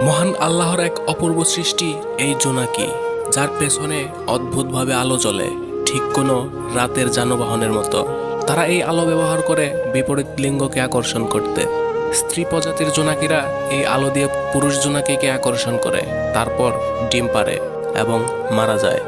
মহান আল্লাহর এক অপূর্ব সৃষ্টি এই জোনাকি, যার পেছনে অদ্ভুতভাবে আলো জ্বলে, ঠিক কোনো রাতের যানবাহনের মতো। তারা এই আলো ব্যবহার করে বিপরীত লিঙ্গকে আকর্ষণ করতে। স্ত্রী প্রজাতির জোনাকিরা এই আলো দিয়ে পুরুষ জোনাকিকে আকর্ষণ করে, তারপর ডিম পাড়ে এবং মারা যায়।